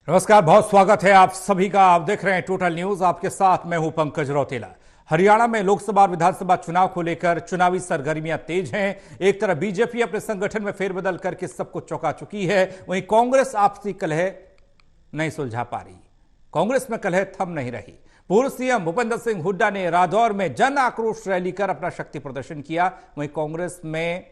नमस्कार, बहुत स्वागत है आप सभी का। आप देख रहे हैं टोटल न्यूज। आपके साथ मैं हूं पंकज रौतेला। हरियाणा में लोकसभा और विधानसभा चुनाव को लेकर चुनावी सरगर्मियां तेज हैं। एक तरफ बीजेपी अपने संगठन में फेरबदल करके सबको चौंका चुकी है, वहीं कांग्रेस आपसी कलह नहीं सुलझा पा रही। कांग्रेस में कलह थम नहीं रही। पूर्व सीएम भूपेंद्र सिंह हुड्डा ने रादौर में जन आक्रोश रैली कर अपना शक्ति प्रदर्शन किया। वहीं कांग्रेस में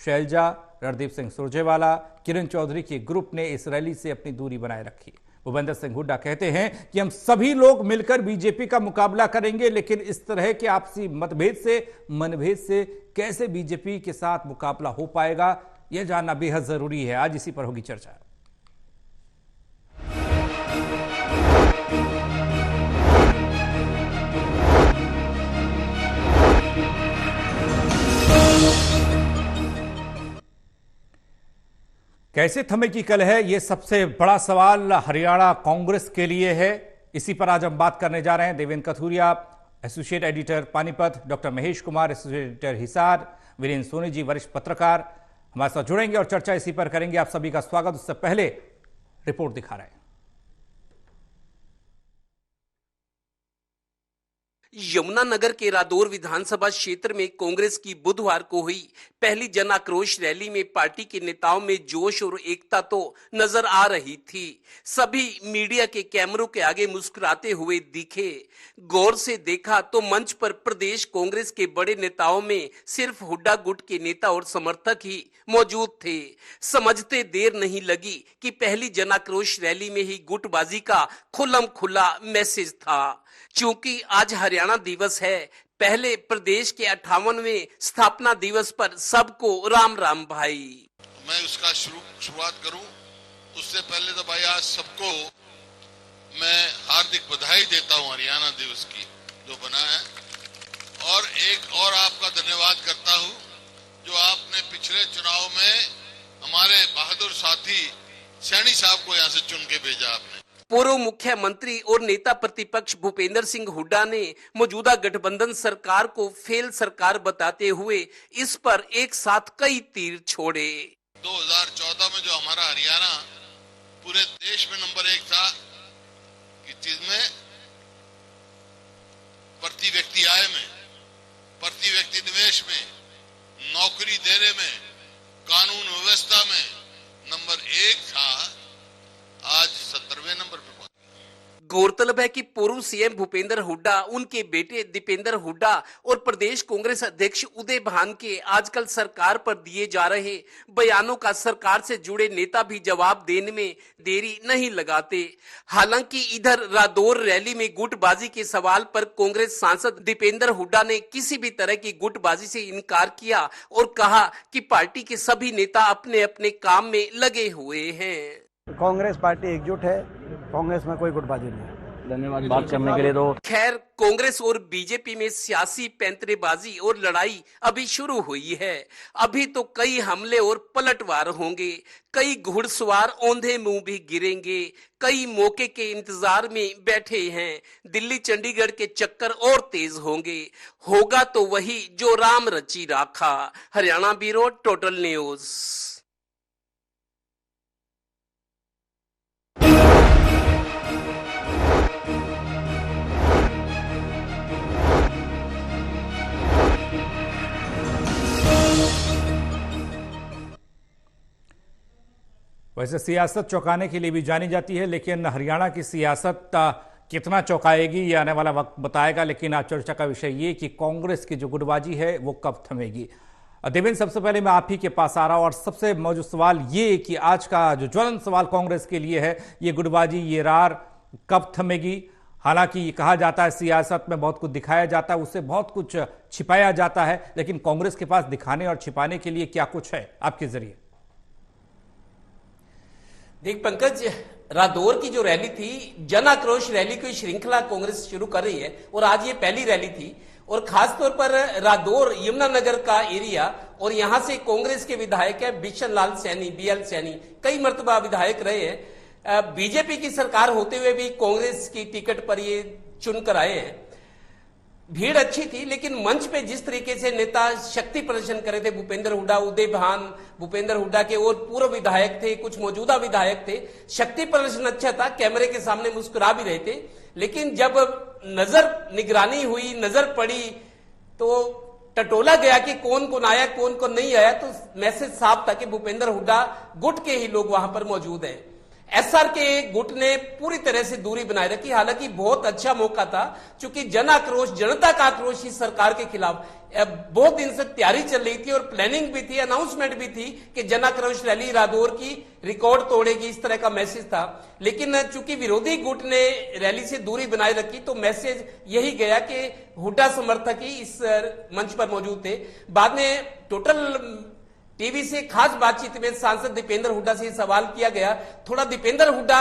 शैलजा, रणदीप सिंह सुरजेवाला, किरण चौधरी के ग्रुप ने इस रैली से अपनी दूरी बनाए रखी। भूपेंद्र सिंह हुड्डा कहते हैं कि हम सभी लोग मिलकर बीजेपी का मुकाबला करेंगे, लेकिन इस तरह के आपसी मनभेद से कैसे बीजेपी के साथ मुकाबला हो पाएगा, यह जानना बेहद जरूरी है। आज इसी पर होगी चर्चा। कैसे थमेगी कलह है, यह सबसे बड़ा सवाल हरियाणा कांग्रेस के लिए है। इसी पर आज हम बात करने जा रहे हैं। Devendra Kathuria, associate editor Panipat, doctor Mahesh Kumar, associate editor Hisar, Virendra Soni ji, वरिष्ठ पत्रकार हमारे साथ जुड़ेंगे और चर्चा इसी पर करेंगे। आप सभी का स्वागत। उससे पहले रिपोर्ट दिखा रहे हैं। यमुनानगर के रादौर विधानसभा क्षेत्र में कांग्रेस की बुधवार को हुई पहली जन आक्रोश रैली में पार्टी के नेताओं में जोश और एकता तो नजर आ रही थी। सभी मीडिया के कैमरों के आगे मुस्कुराते हुए दिखे। गौर से देखा तो मंच पर प्रदेश कांग्रेस के बड़े नेताओं में सिर्फ हुड्डा गुट के नेता और समर्थक ही मौजूद थे। समझते देर नहीं लगी कि पहली जन आक्रोश रैली में ही गुटबाजी का खुल्लम खुल्ला मैसेज था। चूंकि आज हरियाणा दिवस है, पहले प्रदेश के 58वें स्थापना दिवस पर सबको राम राम भाई। मैं उसका शुरुआत करूं उससे पहले तो भाई आज सबको मैं हार्दिक बधाई देता हूं हरियाणा दिवस की जो बना है, और एक और आपका धन्यवाद करता हूं जो आपने पिछले चुनाव में हमारे बहादुर साथी सैनी साहब को यहां से चुन के भेजा आपने। पूर्व मुख्यमंत्री और नेता प्रतिपक्ष भूपेंद्र सिंह हुड्डा ने मौजूदा गठबंधन सरकार को फेल सरकार बताते हुए इस पर एक साथ कई तीर छोड़े। 2014 में जो हमारा हरियाणा पूरे देश में नंबर 1 था, किस चीज में? प्रति व्यक्ति आय में, प्रति व्यक्ति निवेश में, नौकरी देने में, कानून व्यवस्था में नंबर 1 था। आज 17वें नंबर पर। गौरतलब है कि पूर्व सीएम भूपेंद्र हुड्डा, उनके बेटे दीपेंद्र हुड्डा और प्रदेश कांग्रेस अध्यक्ष उदय भान के आजकल सरकार पर दिए जा रहे बयानों का सरकार से जुड़े नेता भी जवाब देने में देरी नहीं लगाते। हालांकि इधर रादौर रैली में गुटबाजी के सवाल पर कांग्रेस सांसद दीपेंद्र हुड्डा ने किसी भी तरह की गुटबाजी से इनकार किया और कहा कि पार्टी के सभी नेता अपने अपने काम में लगे हुए हैं। कांग्रेस पार्टी एकजुट है, कांग्रेस में कोई गुटबाजी नहीं है। धन्यवाद बात करने के लिए। तो खैर, कांग्रेस और बीजेपी में सियासी पैंतरेबाजी और लड़ाई अभी शुरू हुई है। अभी तो कई हमले और पलटवार होंगे, कई घुड़सवार औंधे मुंह भी गिरेंगे, कई मौके के इंतजार में बैठे हैं। दिल्ली चंडीगढ़ के चक्कर और तेज होंगे। होगा तो वही जो राम रची राखा। Haryana bureau, total news. वैसे सियासत चौंकाने के लिए भी जानी जाती है, लेकिन हरियाणा की सियासत कितना चौंकाएगी ये आने वाला वक्त बताएगा। लेकिन आज चर्चा का विषय ये कि कांग्रेस की जो गुटबाजी है वो कब थमेगी। देवेंद्र, सबसे पहले मैं आप ही के पास आ रहा हूं और सबसे मौजूद सवाल ये कि आज का जो ज्वलंत सवाल कांग्रेस के लिए है, ये गुटबाजी, ये रार कब थमेगी। हालांकि ये कहा जाता है सियासत में बहुत कुछ दिखाया जाता है, उससे बहुत कुछ छिपाया जाता है, लेकिन कांग्रेस के पास दिखाने और छिपाने के लिए क्या कुछ है आपके जरिए? देख पंकज, रादौर की जो रैली थी, जन आक्रोश रैली की श्रृंखला कांग्रेस शुरू कर रही है और आज ये पहली रैली थी। और खास तौर पर रादौर यमुनानगर का एरिया, और यहां से कांग्रेस के विधायक है बिशन लाल सैनी, बीएल सैनी, कई मर्तबा विधायक रहे हैं। बीजेपी की सरकार होते हुए भी कांग्रेस की टिकट पर ये चुनकर आए हैं। भीड़ अच्छी थी, लेकिन मंच पे जिस तरीके से नेता शक्ति प्रदर्शन करे थे, भूपेंद्र हुड्डा, उदय भान, भूपेंद्र हुड्डा के और पूर्व विधायक थे, कुछ मौजूदा विधायक थे, शक्ति प्रदर्शन अच्छा था, कैमरे के सामने मुस्कुरा भी रहे थे। लेकिन जब नजर निगरानी हुई, नजर पड़ी, तो टटोला गया कि कौन कौन आया, कौन कौन नहीं आया, तो मैसेज साफ था कि भूपेंद्र हुड्डा गुट के ही लोग वहां पर मौजूद हैं। एसआर के गुट ने पूरी तरह से दूरी बनाए रखी। हालांकि बहुत अच्छा मौका था, क्योंकि जन आक्रोश, जनता का आक्रोश इस सरकार के खिलाफ बहुत दिन से तैयारी चल रही थी और प्लानिंग भी थी, अनाउंसमेंट भी थी कि जन आक्रोश रैली रादौर की रिकॉर्ड तोड़ेगी, इस तरह का मैसेज था। लेकिन चूंकि विरोधी गुट ने रैली से दूरी बनाए रखी, तो मैसेज यही गया कि हुड्डा समर्थक ही इस मंच पर मौजूद थे। बाद में टोटल टीवी से खास बातचीत में सांसद दीपेंद्र हुड्डा से सवाल किया गया, थोड़ा दीपेंद्र हुड्डा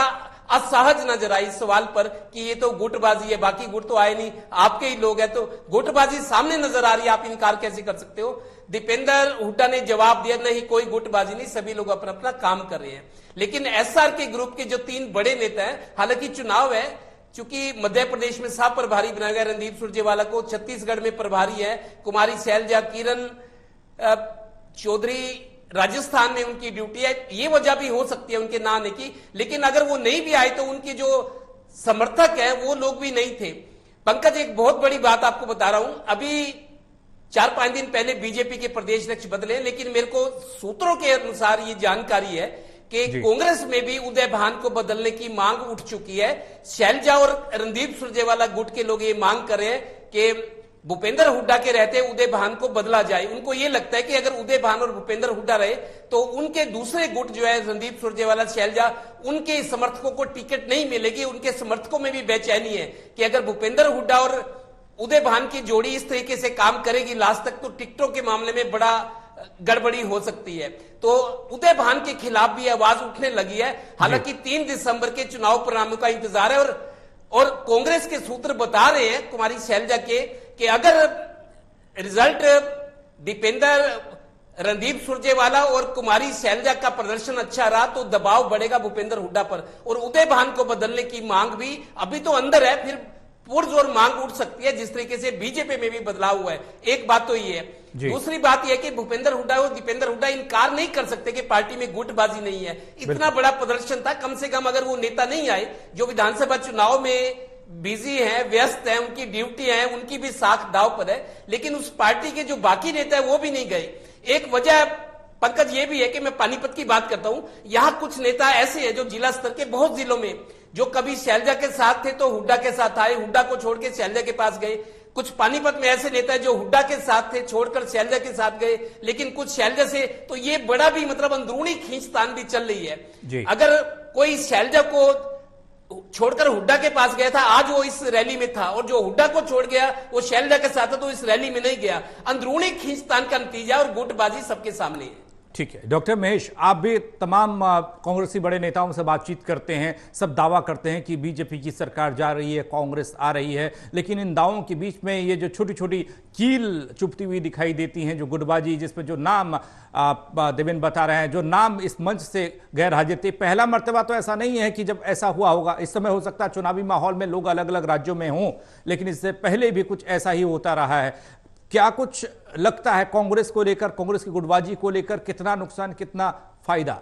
असहज नजर आई इस सवाल पर कि ये तो गुटबाजी है, बाकी गुट तो आए नहीं, आपके ही लोग हैं, तो गुटबाजी सामने नजर आ रही है, आप इनकार कैसे कर सकते हो? दीपेंद्र हुड्डा ने जवाब दिया, नहीं कोई गुटबाजी नहीं, सभी लोग अपना अपना काम कर रहे हैं। लेकिन एसआर के ग्रुप के जो 3 बड़े नेता हैं, हालांकि चुनाव है, चूंकि मध्य प्रदेश में सह प्रभारी बनाया गया रणदीप सुरजेवाला को, छत्तीसगढ़ में प्रभारी है कुमारी शैलजा, किरण चौधरी राजस्थान में उनकी ड्यूटी है, ये वजह भी हो सकती है उनके ना आने की। लेकिन अगर वो नहीं भी आए तो उनके जो समर्थक है वो लोग भी नहीं थे। पंकज, एक बहुत बड़ी बात आपको बता रहा हूं, अभी 4-5 दिन पहले बीजेपी के प्रदेश अध्यक्ष बदले, लेकिन मेरे को सूत्रों के अनुसार ये जानकारी है कि कांग्रेस में भी उदय भान को बदलने की मांग उठ चुकी है। शैलजा और रणदीप सुरजेवाला गुट के लोग ये मांग कर रहे हैं कि भूपेंद्र हुड्डा के रहते उदय भान को बदला जाए। उनको ये लगता है कि अगर उदय भान और भूपेंद्र हुड्डा रहे तो उनके दूसरे गुट जो है रणदीप सुरजेवाला, शैलजा, उनके समर्थकों को टिकट नहीं मिलेगी। उनके समर्थकों में भी बेचैनी है कि अगर भूपेंद्र हुड्डा और उदय भान की जोड़ी इस तरीके से काम करेगी लास्ट तक, तो टिकटों के मामले में बड़ा गड़बड़ी हो सकती है। तो उदय भान के खिलाफ भी आवाज उठने लगी है। हालांकि 3 दिसंबर के चुनाव परिणामों का इंतजार है और कांग्रेस के सूत्र बता रहे हैं कुमारी शैलजा के कि अगर रिजल्ट दीपेंद्र, रणदीप सुरजेवाला और कुमारी शैलजा का प्रदर्शन अच्छा रहा तो दबाव बढ़ेगा भूपेंद्र हुड्डा पर, और उदय भान को बदलने की मांग भी अभी तो अंदर है, फिर पुरजोर मांग उठ सकती है, जिस तरीके से बीजेपी में भी बदलाव हुआ है। एक बात तो ये है। दूसरी बात यह कि भूपेंद्र हुड्डा और दीपेंद्र हुड्डा इनकार नहीं कर सकते कि पार्टी में गुटबाजी नहीं है। इतना बड़ा प्रदर्शन था, कम से कम अगर वो नेता नहीं आए जो विधानसभा चुनाव में बिजी हैं, व्यस्त हैं, उनकी ड्यूटी है, उनकी भी साख दाव पर है, लेकिन उस पार्टी के जो बाकी नेता है वो भी नहीं गए। एक वजह पंकज ये भी है कि मैं पानीपत की बात करता हूं, यहां कुछ नेता ऐसे हैं जो जिला स्तर के बहुत जिलों में, जो कभी शैलजा के साथ थे तो हुड्डा के साथ आए, हुड्डा को छोड़ के शैलजा के पास गए। कुछ पानीपत में ऐसे नेता है जो हुड्डा के साथ थे, छोड़कर शैलजा के साथ गए, लेकिन कुछ शैलजा से, तो ये बड़ा भी मतलब अंदरूनी खींचतान भी चल रही है। अगर कोई शैलजा को छोड़कर हुड्डा के पास गया था, आज वो इस रैली में था, और जो हुड्डा को छोड़ गया वो शैलजा के साथ था तो इस रैली में नहीं गया। अंदरूनी खींचतान का नतीजा और गुटबाजी सबके सामने है। ठीक है डॉक्टर महेश, आप भी तमाम कांग्रेसी बड़े नेताओं से बातचीत करते हैं, सब दावा करते हैं कि बीजेपी की सरकार जा रही है, कांग्रेस आ रही है, लेकिन इन दावों के बीच में ये जो छोटी छोटी कील चुभती हुई दिखाई देती हैं, जो गुटबाजी, जिसमें जो नाम देवेंद्र बता रहे हैं, जो नाम इस मंच से गैर हाजिर थे, पहला मर्तबा तो ऐसा नहीं है कि जब ऐसा हुआ होगा। इस समय हो सकता है चुनावी माहौल में लोग अलग अलग राज्यों में हों, लेकिन इससे पहले भी कुछ ऐसा ही होता रहा है। क्या कुछ लगता है कांग्रेस को लेकर, कांग्रेस की गुटबाजी को लेकर, कितना नुकसान कितना फायदा?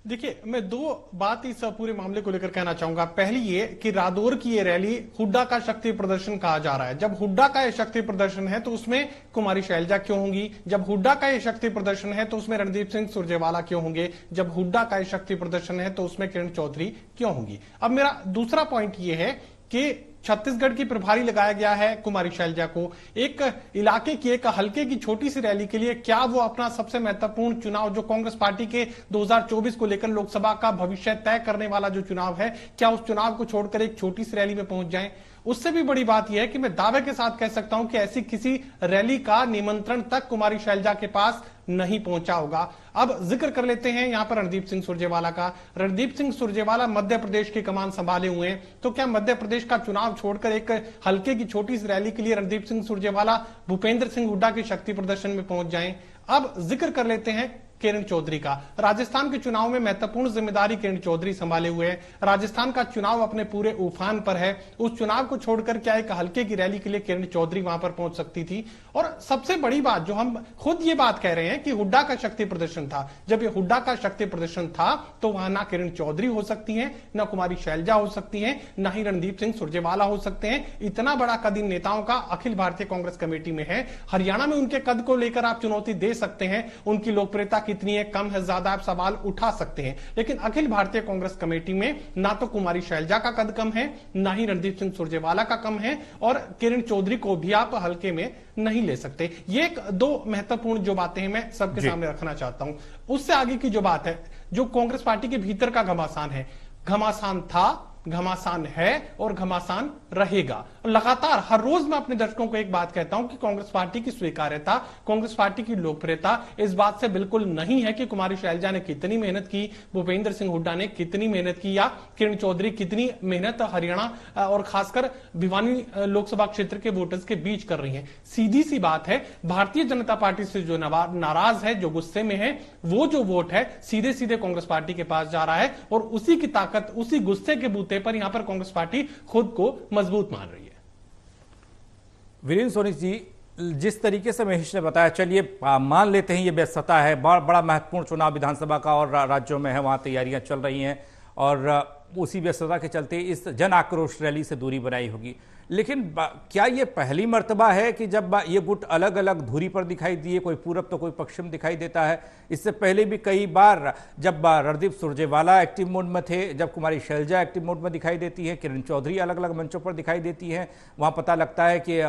देखिए, मैं 2 बात इस पूरे मामले को लेकर कहना चाहूंगा। पहली ये कि रादौर की ये रैली हुड्डा का शक्ति प्रदर्शन कहा जा रहा है। जब हुड्डा का ये शक्ति प्रदर्शन है तो उसमें कुमारी शैलजा क्यों होंगी? जब हुड्डा का ये शक्ति प्रदर्शन है तो उसमें रणदीप सिंह सुरजेवाला क्यों होंगे? जब हुड्डा का ये शक्ति प्रदर्शन है तो उसमें किरण चौधरी क्यों होंगी? अब मेरा दूसरा पॉइंट ये है कि छत्तीसगढ़ की प्रभारी लगाया गया है कुमारी शैलजा को, एक इलाके की, एक हल्के की छोटी सी रैली के लिए। क्या वो अपना सबसे महत्वपूर्ण चुनाव, जो कांग्रेस पार्टी के 2024 को लेकर लोकसभा का भविष्य तय करने वाला जो चुनाव है, क्या उस चुनाव को छोड़कर एक छोटी सी रैली में पहुंच जाएं? उससे भी बड़ी बात यह है कि मैं दावे के साथ कह सकता हूं कि ऐसी किसी रैली का निमंत्रण तक कुमारी शैलजा के पास नहीं पहुंचा होगा। अब जिक्र कर लेते हैं यहां पर रणदीप सिंह सुरजेवाला का। रणदीप सिंह सुरजेवाला मध्य प्रदेश की कमान संभाले हुए हैं, तो क्या मध्य प्रदेश का चुनाव छोड़कर एक हल्के की छोटी सी रैली के लिए रणदीप सिंह सुरजेवाला भूपेंद्र सिंह हुड्डा के शक्ति प्रदर्शन में पहुंच जाएं? अब जिक्र कर लेते हैं किरण चौधरी का। राजस्थान के चुनाव में महत्वपूर्ण जिम्मेदारी किरण चौधरी संभाले हुए हैं। राजस्थान का चुनाव अपने पूरे उफान पर है। उस चुनाव को छोड़कर क्या एक हल्के की रैली के लिए किरण चौधरी वहां पर पहुंच सकती थी। और सबसे बड़ी बात जो हम खुद ये बात कह रहे हैं कि हुड्डा का शक्ति प्रदर्शन था, जब ये हुड्डा का शक्ति प्रदर्शन था तो वहां ना किरण चौधरी हो सकती है, ना कुमारी शैलजा हो सकती है, ना ही रणदीप सिंह सुरजेवाला हो सकते हैं। इतना बड़ा कद इन नेताओं का अखिल भारतीय कांग्रेस कमेटी में है। हरियाणा में उनके कद को लेकर आप चुनौती दे सकते हैं, उनकी लोकप्रियता कितनी है, कम है, ज्यादा, आप सवाल उठा सकते हैं, लेकिन अखिल भारतीय कांग्रेस कमेटी में ना तो कुमारी शैलजा का कद कम है, ना ही रणदीप सिंह सुरजेवाला का कम है, और किरण चौधरी को भी आप हल्के में नहीं ले सकते। ये एक दो महत्वपूर्ण जो बातें हैं मैं सबके सामने रखना चाहता हूं। उससे आगे की जो बात है, जो कांग्रेस पार्टी के भीतर का घमासान है, घमासान था, घमासान है और घमासान रहेगा। लगातार हर रोज मैं अपने दर्शकों को एक बात कहता हूं कि कांग्रेस पार्टी की स्वीकार्यता, कांग्रेस पार्टी की लोकप्रियता इस बात से बिल्कुल नहीं है कि कुमारी शैलजा ने कितनी मेहनत की, भूपेंद्र सिंह हुड्डा ने कितनी मेहनत की, या किरण चौधरी कितनी मेहनत हरियाणा और खासकर भिवानी लोकसभा क्षेत्र के वोटर्स के बीच कर रही है। सीधी सी बात है, भारतीय जनता पार्टी से जो नाराज है, जो गुस्से में है, वो जो वोट है सीधे सीधे कांग्रेस पार्टी के पास जा रहा है, और उसी की ताकत, उसी गुस्से के बूते पर यहां पर कांग्रेस पार्टी खुद को मजबूत मान रही है। वीरेंद्र सोनी जी, जिस तरीके से महेश ने बताया, चलिए मान लेते हैं ये व्यस्तता है, बड़ा महत्वपूर्ण चुनाव विधानसभा का और राज्यों में है, वहां तैयारियां चल रही हैं और उसी व्यस्तता के चलते इस जन आक्रोश रैली से दूरी बनाई होगी। लेकिन क्या ये पहली मर्तबा है कि जब ये गुट अलग अलग धुरी पर दिखाई दिए, कोई पूरब तो कोई पश्चिम दिखाई देता है? इससे पहले भी कई बार जब रणदीप सुरजेवाला एक्टिव मोड में थे, जब कुमारी शैलजा एक्टिव मोड में दिखाई देती है, किरण चौधरी अलग अलग मंचों पर दिखाई देती हैं, वहाँ पता लगता है कि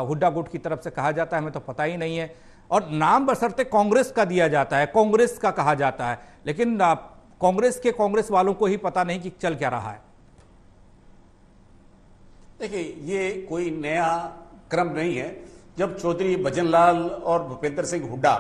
हुड्डा गुट की तरफ से कहा जाता है हमें तो पता ही नहीं है, और नाम बशर्ते कांग्रेस का दिया जाता है, कांग्रेस का कहा जाता है, लेकिन कांग्रेस के कांग्रेस वालों को ही पता नहीं कि चल क्या रहा है। देखिए, ये कोई नया क्रम नहीं है। जब चौधरी भजनलाल और भूपेंद्र सिंह हुड्डा,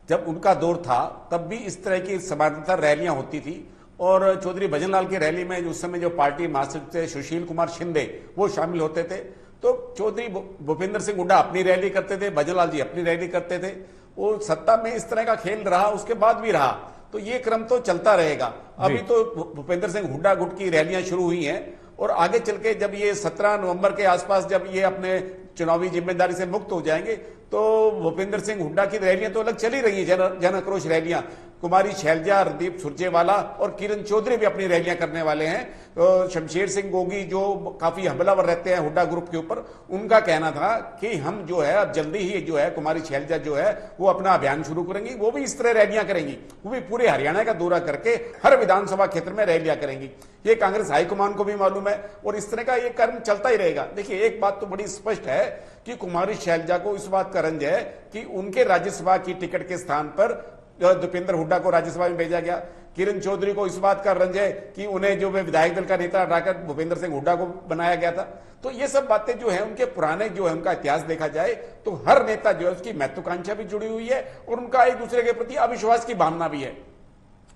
जब उनका दौर था, तब भी इस तरह की समानांतर रैलियां होती थी, और चौधरी भजनलाल की रैली में उस समय जो पार्टी महासचिव थे सुशील कुमार शिंदे, वो शामिल होते थे। तो चौधरी भूपेंद्र सिंह हुड्डा अपनी रैली करते थे, भजनलाल जी अपनी रैली करते थे। वो सत्ता में इस तरह का खेल रहा, उसके बाद भी रहा, तो ये क्रम तो चलता रहेगा। अभी तो भूपेंद्र सिंह हुड्डा गुट की रैलियां शुरू हुई हैं, और आगे चल के जब ये 17 नवंबर के आसपास जब ये अपने चुनावी जिम्मेदारी से मुक्त हो जाएंगे, तो भूपेंद्र सिंह हुड्डा की रैलियां तो अलग चली रही है, जन आक्रोश रैलियां। कुमारी शैलजा, रणदीप सुरजेवाला और किरण चौधरी भी अपनी रैलियां करने वाले हैं। तो शमशेर सिंह गोगी जो काफी हमलावर रहते हैं हुड्डा ग्रुप के ऊपर, उनका कहना था कि हम जो है अब जल्दी ही जो है कुमारी शैलजा जो है वो अपना अभियान शुरू करेंगी, वो भी इस तरह रैलियां करेंगी, वो भी पूरे हरियाणा का दौरा करके हर विधानसभा क्षेत्र में रैलियां करेंगी। ये कांग्रेस हाईकमान को भी मालूम है, और इस तरह का ये कर्म चलता ही रहेगा। देखिए, एक बात तो बड़ी स्पष्ट है कि कुमारी शैलजा को इस बात का रंज है कि उनके राज्यसभा की टिकट के स्थान पर दीपेंद्र हुड्डा को राज्यसभा में भेजा गया। किरण चौधरी को इस बात का रंज है कि उन्हें जो वे विधायक दल का नेता हटाकर भूपेंद्र सिंह हुड्डा को बनाया गया था। तो ये सब बातें जो है, उनके पुराने जो है उनका इतिहास देखा जाए तो हर नेता जो है उसकी महत्वाकांक्षा भी जुड़ी हुई है, और उनका एक दूसरे के प्रति अविश्वास की भावना भी है।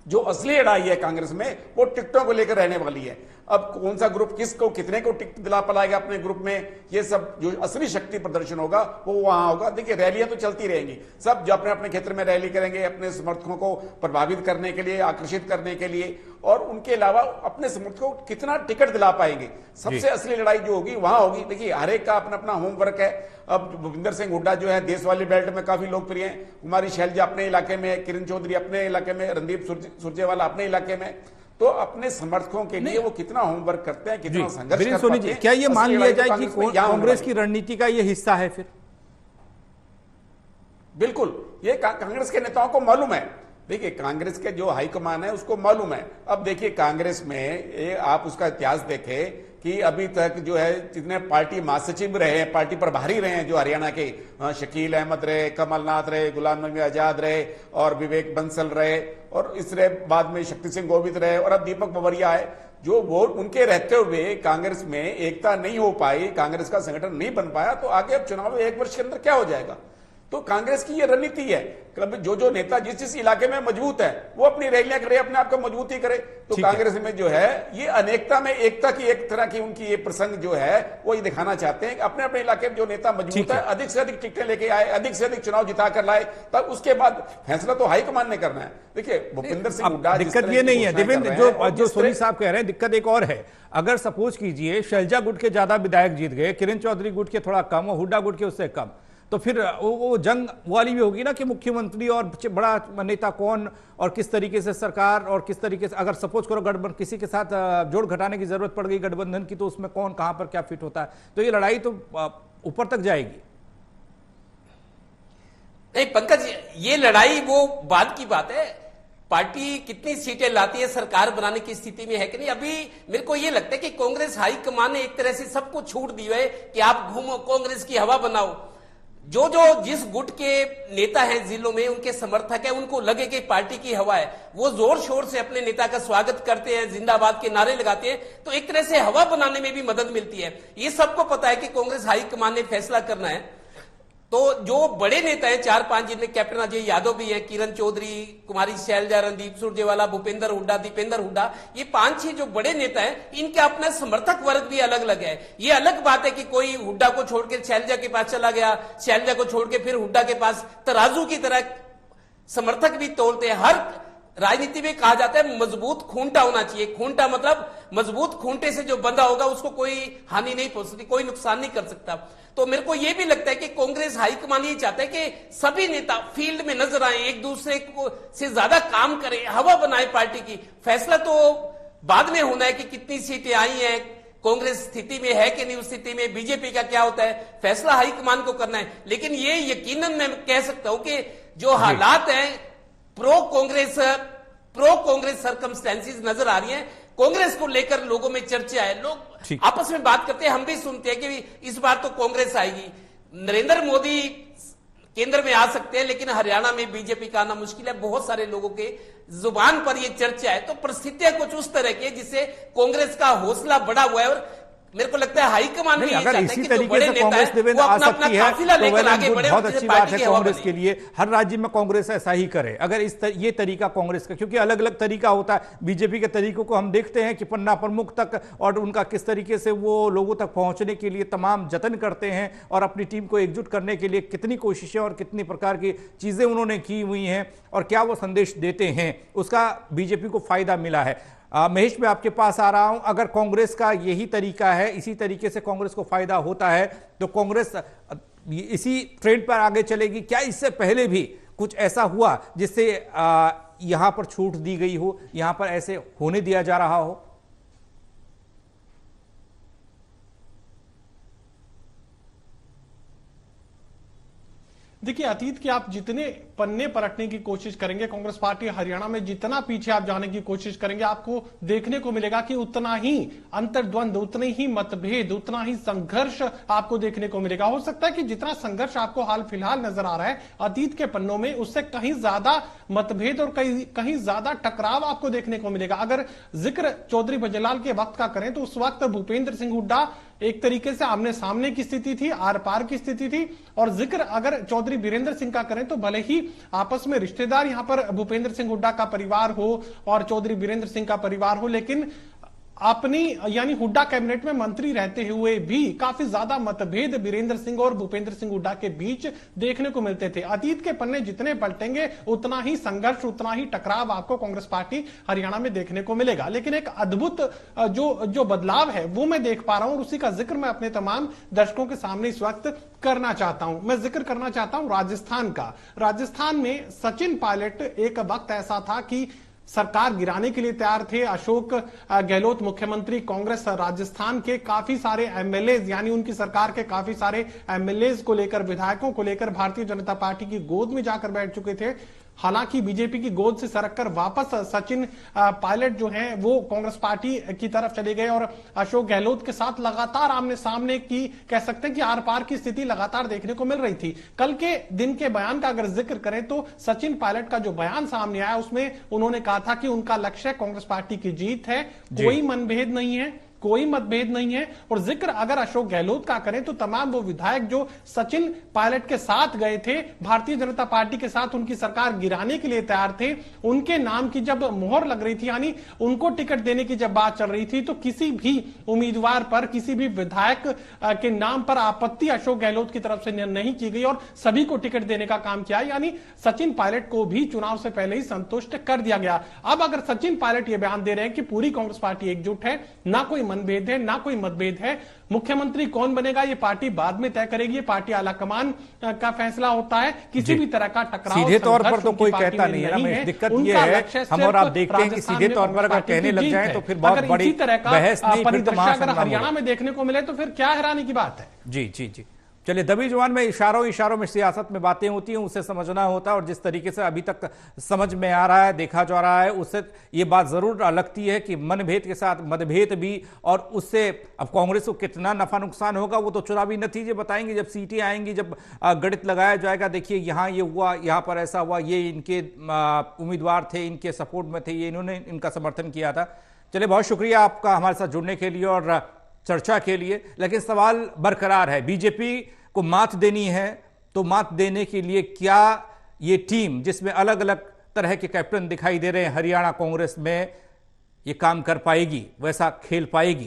जो असली लड़ाई है कांग्रेस में, वो टिकटों को लेकर रहने वाली है। अब कौन सा ग्रुप किसको कितने को टिकट दिला पाएगा अपने ग्रुप में, ये सब जो असली शक्ति प्रदर्शन होगा वो वहां होगा। देखिए, रैलियां तो चलती रहेंगी, सब जो अपने अपने क्षेत्र में रैली करेंगे अपने समर्थकों को प्रभावित करने के लिए, आकर्षित करने के लिए, और उनके अलावा अपने समर्थकों को कितना टिकट दिला पाएंगे, सबसे असली लड़ाई जो होगी वहां होगी। देखिए, हर एक का अपना अपना होमवर्क है। अब भूपेंद्र सिंह हुड्डा जो है देश वाली बेल्ट में काफी लोकप्रिय है, कुमारी शैलजा अपने इलाके में, किरण चौधरी अपने इलाके में, रणदीप सुरजेवाला अपने इलाके में, तो अपने समर्थकों के लिए वो कितना होमवर्क करते हैं, कितना संघर्ष करते हैं। क्या ये मान लिया जाए कि कांग्रेस की रणनीति का ये हिस्सा है फिर? बिल्कुल, ये कांग्रेस के नेताओं को मालूम है। देखिए, कांग्रेस के जो हाईकमान है उसको मालूम है। अब देखिए, कांग्रेस में आप उसका इतिहास देखें कि अभी तक जो है जितने पार्टी महासचिव रहे, पार्टी प्रभारी रहे हैं जो हरियाणा के, शकील अहमद रहे, कमलनाथ रहे, गुलाम नबी आजाद रहे, और विवेक बंसल रहे, और इस बाद में शक्ति सिंह गोविंद रहे, और अब दीपक बावरिया है। जो वोट उनके रहते हुए कांग्रेस में एकता नहीं हो पाई, कांग्रेस का संगठन नहीं बन पाया, तो आगे अब चुनाव में 1 वर्ष के अंदर क्या हो जाएगा? तो कांग्रेस की ये रणनीति है, जो नेता जिस इलाके में मजबूत है वो अपनी रैलियां करे, अपने आप को मजबूती करे। तो कांग्रेस में जो है ये अनेकता में एकता की एक तरह की उनकी ये प्रसंग जो है वो ये दिखाना चाहते हैं कि अपने अपने इलाके में जो नेता मजबूत है अधिक से अधिक टिकटें लेके आए, अधिक से अधिक चुनाव जिता कर लाए, तब उसके बाद फैसला तो हाईकमान ने करना है। देखिए भूपेंद्र सिंह हुड्डा, दिक्कत ये नहीं है देवेंद्र, जो सोनी साहब कह रहे हैं, दिक्कत एक और है। अगर सपोज कीजिए शैलजा गुट के ज्यादा विधायक जीत गए, किरण चौधरी गुट के थोड़ा कम और हुड्डा गुट के उससे कम, तो फिर वो जंग वाली भी होगी ना कि मुख्यमंत्री और बड़ा नेता कौन और किस तरीके से सरकार और किस तरीके से, अगर सपोज करो गठबंधन किसी के साथ जोड़ घटाने की जरूरत पड़ गई गठबंधन की, तो उसमें कौन कहां पर क्या फिट होता है, तो ये लड़ाई तो ऊपर तक जाएगी। नहीं पंकज, ये लड़ाई वो बाद की बात है, पार्टी कितनी सीटें लाती है, सरकार बनाने की स्थिति में है कि नहीं। अभी मेरे को ये लगता है कि कांग्रेस हाईकमान ने एक तरह से सबको छूट दी है कि आप घूमो, कांग्रेस की हवा बनाओ। जो जिस गुट के नेता हैं जिलों में, उनके समर्थक है, उनको लगे कि पार्टी की हवा है, वो जोर शोर से अपने नेता का स्वागत करते हैं, जिंदाबाद के नारे लगाते हैं, तो एक तरह से हवा बनाने में भी मदद मिलती है। ये सबको पता है कि कांग्रेस हाईकमान ने फैसला करना है। तो जो बड़े नेता हैं 4-5, जिनमें कैप्टन अजय यादव भी हैं, किरण चौधरी, कुमारी शैलजा, रणदीप सुरजेवाला, भूपेंद्र हुड्डा, दीपेंद्र हुड्डा, ये 5-6 जो बड़े नेता हैं, इनका अपना समर्थक वर्ग भी अलग अलग है। ये अलग बात है कि कोई हुड्डा को छोड़कर शैलजा के पास चला गया, शैलजा को छोड़ के फिर हुड्डा के पास, तराजू की तरह समर्थक भी तोलते हैं। हर राजनीति में कहा जाता है मजबूत खूंटा होना चाहिए। खूंटा मतलब मजबूत खूंटे से जो बंधा होगा उसको कोई हानि नहीं पहुंच सकती, कोई नुकसान नहीं कर सकता। तो मेरे को यह भी लगता है कि कांग्रेस हाईकमान ये चाहता है कि सभी नेता फील्ड में नजर आए, एक दूसरे को से ज्यादा काम करें, हवा बनाए पार्टी की। फैसला तो बाद में होना है कि कितनी सीटें आई हैं, कांग्रेस स्थिति में है कि नहीं, उस स्थिति में बीजेपी का क्या होता है, फैसला हाईकमान को करना है। लेकिन ये यकीनन मैं कह सकता हूं कि जो हालात हैं प्रो कांग्रेस सर्कमस्टेंसेस नजर आ रही हैं, कांग्रेस को लेकर लोगों में चर्चा है, लोग आपस में बात करते हैं, हम भी सुनते हैं कि इस बार तो कांग्रेस आएगी, नरेंद्र मोदी केंद्र में आ सकते हैं, लेकिन हरियाणा में बीजेपी का आना मुश्किल है। बहुत सारे लोगों के जुबान पर यह चर्चा है। तो परिस्थितियां कुछ उस तरह की है जिससे कांग्रेस का हौसला बढ़ा हुआ है। और मेरे को लगता है हाईकमान भी अगर इसी तरीके से कांग्रेस देवेंद्र आ सकती है तो बहुत अच्छी बात है कांग्रेस के लिए। हर राज्य में कांग्रेस ऐसा ही करे, अगर ये तरीका कांग्रेस का, क्योंकि अलग अलग तरीका होता है। बीजेपी के तरीकों को हम देखते हैं कि पन्ना प्रमुख तक और उनका किस तरीके से वो लोगों तक पहुंचने के लिए तमाम जतन करते हैं और अपनी टीम को एकजुट करने के लिए कितनी कोशिशें और कितनी प्रकार की चीजें उन्होंने की हुई हैं और क्या वो संदेश देते हैं, उसका बीजेपी को फायदा मिला है। महेश, मैं आपके पास आ रहा हूं। अगर कांग्रेस का यही तरीका है, इसी तरीके से कांग्रेस को फायदा होता है, तो कांग्रेस इसी ट्रेंड पर आगे चलेगी क्या? इससे पहले भी कुछ ऐसा हुआ जिससे यहां पर छूट दी गई हो, यहां पर ऐसे होने दिया जा रहा हो? देखिए, अतीत के आप जितने पन्ने पलटने की कोशिश करेंगे, कांग्रेस पार्टी हरियाणा में जितना पीछे आप जाने की कोशिश करेंगे, आपको देखने को मिलेगा कि उतना ही अंतर्द्वंद, उतने ही मतभेद, उतना ही संघर्ष आपको देखने को मिलेगा। हो सकता है कि जितना संघर्ष आपको हाल फिलहाल नजर आ रहा है अतीत के पन्नों में, उससे कहीं ज्यादा मतभेद और कहीं ज्यादा टकराव आपको देखने को मिलेगा। अगर जिक्र चौधरी बजलाल के वक्त का करें तो उस वक्त भूपेंद्र सिंह हुड्डा एक तरीके से आमने सामने की स्थिति थी, आर पार की स्थिति थी। और जिक्र अगर चौधरी बीरेंद्र सिंह का करें तो भले ही आपस में रिश्तेदार यहां पर भूपेंद्र सिंह हुड्डा का परिवार हो और चौधरी बीरेंद्र सिंह का परिवार हो, लेकिन अपनी यानी हुड्डा कैबिनेट में मंत्री रहते हुए भी काफी ज्यादा मतभेद बीरेंद्र सिंह और भूपेंद्र सिंह हुड्डा के बीच देखने को मिलते थे। अतीत के पन्ने जितने पलटेंगे उतना ही संघर्ष, उतना ही टकराव आपको कांग्रेस पार्टी हरियाणा में देखने को मिलेगा। लेकिन एक अद्भुत जो बदलाव है वो मैं देख पा रहा हूं और उसी का जिक्र मैं अपने तमाम दर्शकों के सामने इस वक्त करना चाहता हूं। मैं जिक्र करना चाहता हूं राजस्थान का। राजस्थान में सचिन पायलट एक वक्त ऐसा था कि सरकार गिराने के लिए तैयार थे। अशोक गहलोत मुख्यमंत्री, कांग्रेस राजस्थान के काफी सारे एमएलए यानी उनकी सरकार के काफी सारे एमएलए को लेकर, विधायकों को लेकर भारतीय जनता पार्टी की गोद में जाकर बैठ चुके थे। हालांकि बीजेपी की गोद से सरककर वापस सचिन पायलट जो हैं वो कांग्रेस पार्टी की तरफ चले गए और अशोक गहलोत के साथ लगातार आमने सामने की, कह सकते हैं कि आर पार की स्थिति लगातार देखने को मिल रही थी। कल के दिन के बयान का अगर जिक्र करें तो सचिन पायलट का जो बयान सामने आया उसमें उन्होंने कहा था कि उनका लक्ष्य कांग्रेस पार्टी की जीत है, कोई मनभेद नहीं है, कोई मतभेद नहीं है। और जिक्र अगर अशोक गहलोत का करें तो तमाम वो विधायक जो सचिन पायलट के साथ गए थे, भारतीय जनता पार्टी के साथ उनकी सरकार गिराने के लिए तैयार थे, उनके नाम की जब मोहर लग रही थी, यानी उनको टिकट देने की जब बात चल रही थी, तो किसी भी उम्मीदवार पर, किसी भी विधायक के नाम पर आपत्ति अशोक गहलोत की तरफ से नहीं की गई और सभी को टिकट देने का काम किया। यानी सचिन पायलट को भी चुनाव से पहले ही संतुष्ट कर दिया गया। अब अगर सचिन पायलट यह बयान दे रहे हैं कि पूरी कांग्रेस पार्टी एकजुट है, ना कोई मनभेद है, ना कोई मतभेद है, मुख्यमंत्री कौन बनेगा ये पार्टी बाद में तय करेगी, ये पार्टी आलाकमान का फैसला होता है। किसी भी तरह का टकराव सीधे तौर पर तो कोई कहता नहीं है ना। दिक्कत ये है, हम और आप देखते हैं कि सीधे तौर पर अगर कहने लग जाए तो फिर बहुत बड़ी बहस नहीं, फिर तो अगर हरियाणा में देखने को मिले तो फिर क्या हैरानी की बात है। जी जी जी, चलिए, दबी जुबान में इशारों में सियासत में बातें होती हैं, उसे समझना होता है। और जिस तरीके से अभी तक समझ में आ रहा है, देखा जा रहा है, उससे ये बात जरूर लगती है कि मनभेद के साथ मतभेद भी, और उससे अब कांग्रेस को कितना नफा नुकसान होगा वो तो चुनावी नतीजे बताएंगे, जब सीटें आएंगी, जब गणित लगाया जाएगा। देखिए यहाँ ये हुआ, यहाँ पर ऐसा हुआ, ये इनके उम्मीदवार थे, इनके सपोर्ट में थे, ये इन्होंने इनका समर्थन किया था। चलिए, बहुत शुक्रिया आपका हमारे साथ जुड़ने के लिए और चर्चा के लिए। लेकिन सवाल बरकरार है, बीजेपी को मात देनी है तो मात देने के लिए क्या ये टीम, जिसमें अलग अलग तरह के कैप्टन दिखाई दे रहे हैं हरियाणा कांग्रेस में, ये काम कर पाएगी, वैसा खेल पाएगी?